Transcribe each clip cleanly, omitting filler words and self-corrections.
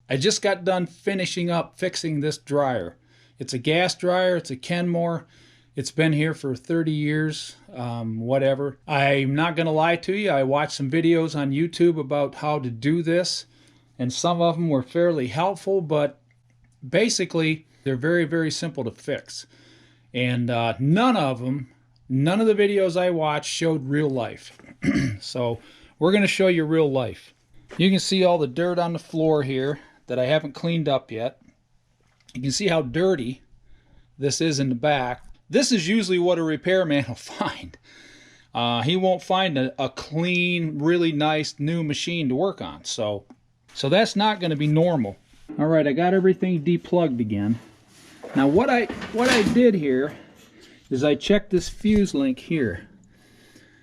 I just got done finishing up fixing this dryer. It's a gas dryer, it's a Kenmore. It's been here for 30 years, whatever. I'm not gonna lie to you, I watched some videos on YouTube about how to do this, and some of them were fairly helpful, but basically they're very, very simple to fix. And none of the videos I watched showed real life. So we're gonna show you real life. You can see all the dirt on the floor here that I haven't cleaned up yet. You can see how dirty this is in the back. This is usually what a repairman will find. He won't find a clean, really nice new machine to work on. So that's not going to be normal. All right, I got everything deplugged again. Now what I did here is I checked this fuse link here.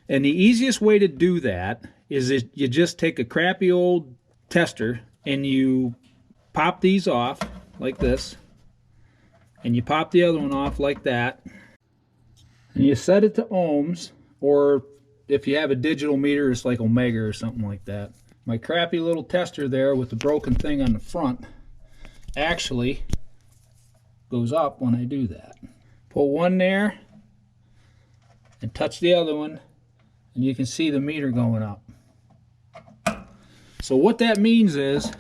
And the easiest way to do that is you just take a crappy old tester and you pop these off like this, and you pop the other one off like that, and you set it to ohms, or if you have a digital meter, it's like Omega or something like that. My crappy little tester there with the broken thing on the front actually goes up when I do that. Pull one there and touch the other one, and you can see the meter going up. So what that means is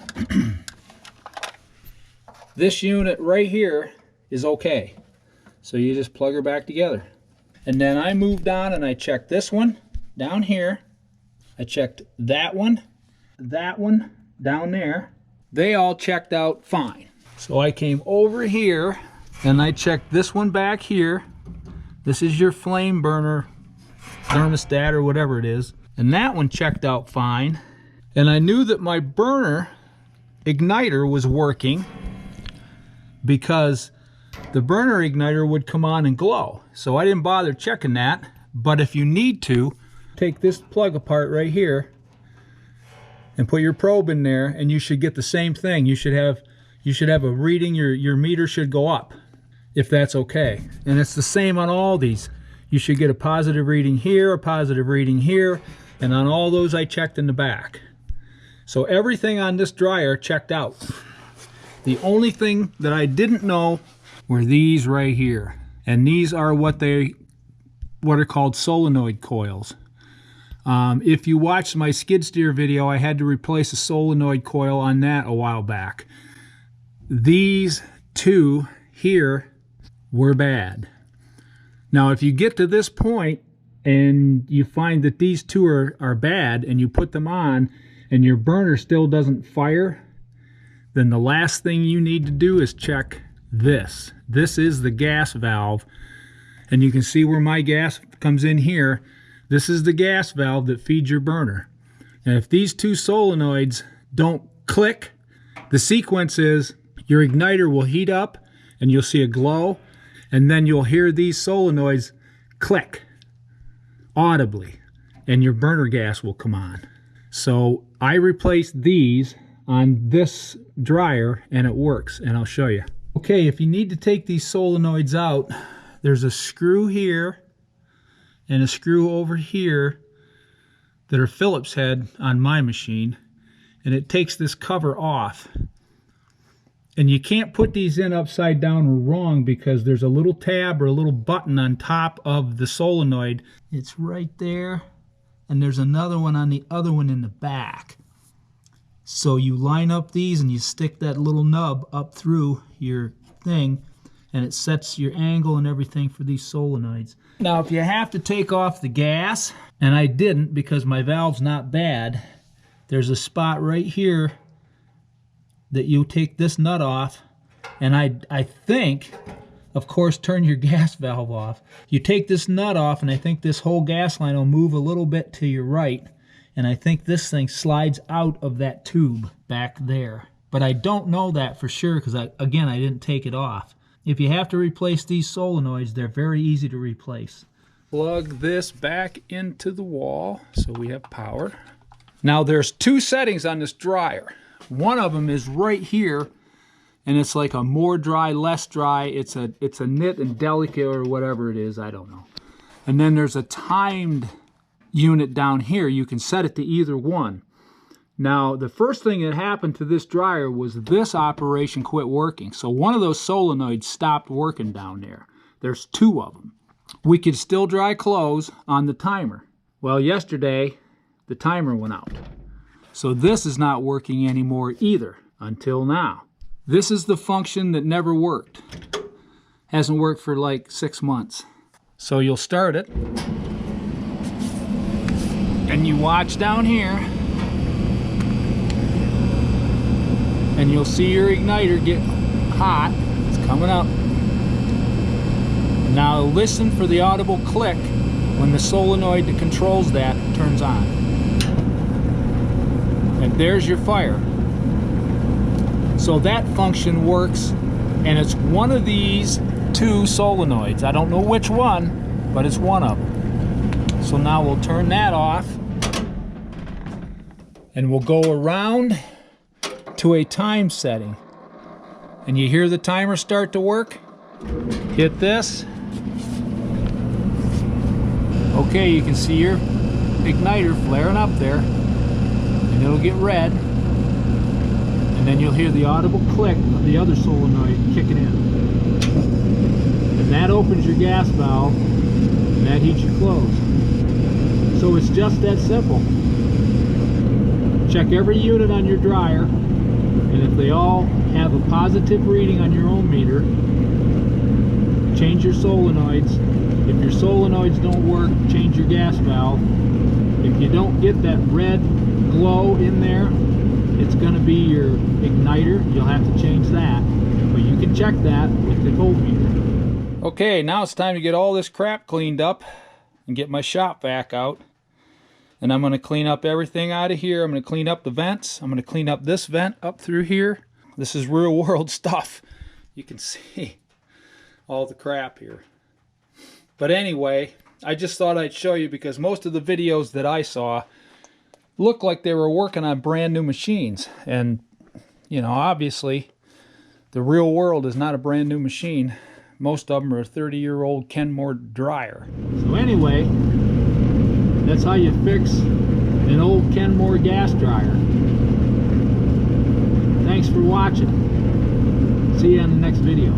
this unit right here is okay. So you just plug her back together. And then I moved on and I checked this one down here. I checked that one down there. They all checked out fine. So I came over here and I checked this one back here. This is your flame burner thermostat or whatever it is. And that one checked out fine. And I knew that my burner igniter was working because the burner igniter would come on and glow. So I didn't bother checking that. But if you need to, take this plug apart right here and put your probe in there, and you should get the same thing. You should have a reading, your meter should go up, if that's okay. And it's the same on all these. You should get a positive reading here, a positive reading here, and on all those I checked in the back. So everything on this dryer checked out. The only thing that I didn't know were these right here. And these are what are called solenoid coils. If you watched my skid steer video, I had to replace a solenoid coil on that a while back. These two here were bad. Now if you get to this point and you find that these two are bad and you put them on and your burner still doesn't fire, then the last thing you need to do is check this. This is the gas valve, and you can see where my gas comes in here. This is the gas valve that feeds your burner. And if these two solenoids don't click, the sequence is your igniter will heat up and you'll see a glow, and then you'll hear these solenoids click audibly and your burner gas will come on. So I replaced these on this dryer and it works, and I'll show you. Okay, if you need to take these solenoids out, there's a screw here and a screw over here that are Phillips head on my machine, and it takes this cover off. And you can't put these in upside down or wrong because there's a little tab or a little button on top of the solenoid. It's right there, and there's another one on the other one in the back. So you line up these and you stick that little nub up through your thing, and it sets your angle and everything for these solenoids. Now if you have to take off the gas, and I didn't because my valve's not bad, there's a spot right here that you take this nut off, and I think, of course, turn your gas valve off. You take this nut off, and I think this whole gas line will move a little bit to your right, and I think this thing slides out of that tube back there. But I don't know that for sure because, again, I didn't take it off. If you have to replace these solenoids, they're very easy to replace. Plug this back into the wall so we have power. Now there's two settings on this dryer. One of them is right here, and it's like a more dry, less dry. It's a knit and delicate or whatever it is, I don't know. And then there's a timed unit down here. You can set it to either one. Now, the first thing that happened to this dryer was this operation quit working. So one of those solenoids stopped working down there. There's 2 of them. We could still dry clothes on the timer. Well, yesterday, the timer went out. So this is not working anymore either, until now. This is the function that never worked. Hasn't worked for like 6 months. So you'll start it, and you watch down here, and you'll see your igniter get hot. It's coming up. Now listen for the audible click when the solenoid that controls that turns on. And there's your fire. So that function works, and it's one of these 2 solenoids. I don't know which one, but it's one of them. So now we'll turn that off, and we'll go around to a time setting. And you hear the timer start to work? Hit this. Okay, you can see your igniter flaring up there, and it'll get red, and then you'll hear the audible click of the other solenoid kicking in, and that opens your gas valve, and that heats your clothes. So it's just that simple. Check every unit on your dryer, and if they all have a positive reading on your ohm meter, change your solenoids. If your solenoids don't work, change your gas valve. If you don't get that red glow in there, it's going to be your igniter. You'll have to change that, but you can check that with the voltmeter. Okay, now it's time to get all this crap cleaned up and get my shop vac out. And I'm going to clean up everything out of here. I'm going to clean up the vents. I'm going to clean up this vent up through here. This is real world stuff. You can see all the crap here. But anyway, I just thought I'd show you, because most of the videos that I saw looked like they were working on brand new machines. And, you know, obviously, the real world is not a brand new machine. Most of them are a 30-year-old Kenmore dryer. So anyway, that's how you fix an old Kenmore gas dryer. Thanks for watching. See you on the next video.